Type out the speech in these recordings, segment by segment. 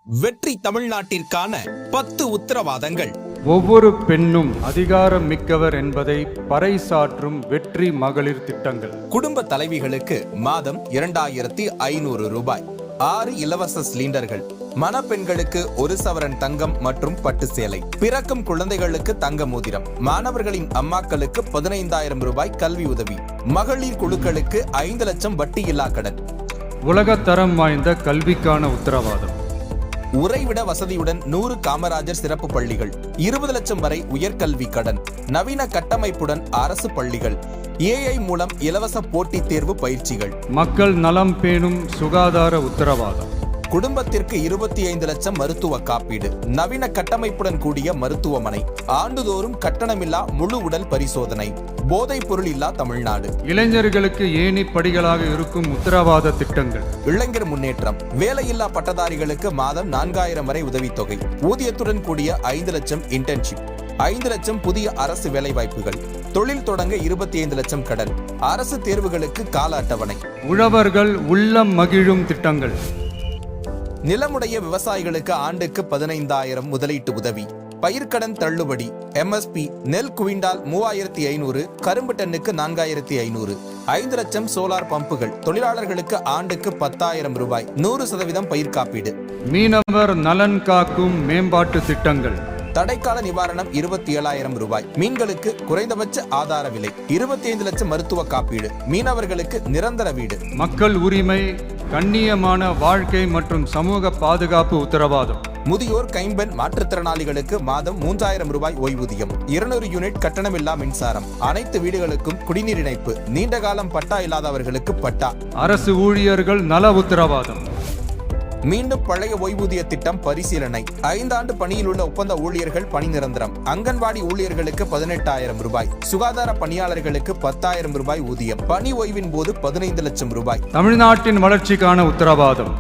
வெற்றி தமிழ்நாட்டிற்கான 10 உத்தரவாதங்கள். ஒவ்வொரு பெண்ணும் அதிகாரம் மிக்கவர் என்பதை பறைசாற்றும் வெற்றி மகளிர் திட்டங்கள். குடும்ப தலைவிகளுக்கு மாதம் 2500 ரூபாய். 6 இலவச சிலிண்டர்கள். மணப்பெண்களுக்கு 1 சவரன் தங்கம் மற்றும் பட்டு சேலை. பிறக்கும் குழந்தைகளுக்கு தங்க மோதிரம். மாணவர்களின் அம்மாக்களுக்கு 15000 ரூபாய் கல்வி உதவி. மகளிர் குழுக்களுக்கு 5 லட்சம் வட்டியில்லா கடன். உலகத்தரம் வாய்ந்த கல்விக்கான உத்தரவாதம். உறைவிட வசதியுடன் 100 காமராஜர் சிறப்பு பள்ளிகள். 20 லட்சம் வரை உயர்கல்வி கடன். நவீன கட்டமைப்புடன் அரசு பள்ளிகள். AI மூலம் இலவச போட்டித் தேர்வு பயிற்சிகள். மக்கள் நலம் பேணும் சுகாதார உத்தரவாதம். குடும்பத்திற்கு 25 லட்சம் மருத்துவ காப்பீடு. நவீன கட்டமைப்புடன் கூடிய மருத்துவமனை. ஆண்டுதோறும் கட்டணமில்லா முழு உடல் பரிசோதனை. போதைப் பொருள் இல்லா தமிழ்நாடு. இளைஞர்களுக்கு ஏணி படிகளாக இருக்கும் உத்தரவாத திட்டங்கள். இளைஞர் முன்னேற்றம். வேலையில்லா பட்டதாரிகளுக்கு மாதம் 4000 வரை உதவித்தொகை. ஊதியத்துடன் கூடிய 5 லட்சம் இன்டர்ன்ஷிப். 5 லட்சம் புதிய அரசு வேலைவாய்ப்புகள். தொழில் தொடங்க 25 லட்சம் கடன். அரசு தேர்வுகளுக்கு கால அட்டவணை. உழவர்கள் உள்ளம் மகிழும் திட்டங்கள். நிலமுடைய விவசாயிகளுக்கு ஆண்டுக்கு 15000 முதலீட்டு உதவி. பயிர்க்கடன் தள்ளுபடி. MSP நெல் குவிண்டால் 3500, கரும்பு டன்னுக்கு 4500. 5 லட்சம் சோலார் பம்புகள். தொழிலாளர்களுக்கு ஆண்டுக்கு 10000 ரூபாய். 100% பயிர் காப்பீடு. மீனவர் நலன் காக்கும் மேம்பாட்டு திட்டங்கள். தடைக்கால நிவாரணம் 27000 ரூபாய். மீன்களுக்கு குறைந்தபட்ச ஆதார விலை. 25 லட்சம் மருத்துவ காப்பீடு. மீனவர்களுக்கு நிரந்தர வீடு. மக்கள் உரிமை, கண்ணியமான வாழ்க்கை மற்றும் சமூக பாதுகாப்பு உத்தரவாதம். முதியோர், கைம்பெண், மாற்றுத்திறனாளிகளுக்கு மாதம் 3000 ரூபாய் ஓய்வூதியம். 200 யூனிட் கட்டணமில்லா மின்சாரம். அனைத்து வீடுகளுக்கும் குடிநீர் இணைப்பு. நீண்ட காலம் பட்டா இல்லாதவர்களுக்கு பட்டா. அரசு ஊழியர்கள் நல உத்தரவாதம். மீண்டும் பழைய ஓய்வூதிய திட்டம் பரிசீலனை. 5 ஆண்டு பணியில் உள்ள ஒப்பந்த ஊழியர்கள் பணி நிரந்தரம். அங்கன்வாடி ஊழியர்களுக்கு 18000 ரூபாய். சுகாதார பணியாளர்களுக்கு 10000 ரூபாய் ஊதியம். பணி ஓய்வின் போது 15 லட்சம் ரூபாய். தமிழ்நாட்டின் வளர்ச்சிக்கான உத்தரவாதம்.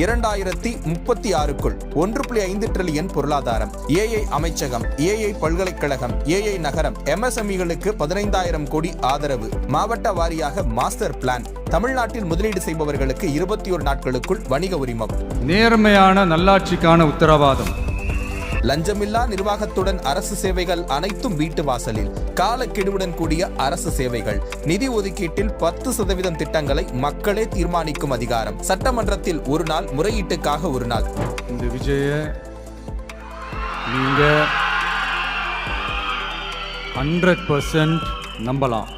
2036க்குள் 1.5 டிரில்லியன் பொருளாதாரம். AI அமைச்சகம், AI பல்கலைக்கழகம், AI நகரம். MSMEகளுக்கு 15000 கோடி ஆதரவு. மாவட்ட வாரியாக மாஸ்டர் பிளான். தமிழ்நாட்டில் முதலீடு செய்பவர்களுக்கு 21 நாட்களுக்குள் வணிக உரிமம். நேர்மையான நல்லாட்சிக்கான உத்தரவாதம். லஞ்சமில்லா நிர்வாகத்துடன் அரசு சேவைகள் அனைத்தும் வீட்டு வாசலில். காலக்கெடுவுடன் கூடிய அரசு சேவைகள். நிதி ஒதுக்கீட்டில் 10% திட்டங்களை மக்களே தீர்மானிக்கும் அதிகாரம். சட்டமன்றத்தில் 1 நாள், முறையீட்டுக்காக 1 நாள். இந்த விஜய நீங்க 100% நம்பலாம்.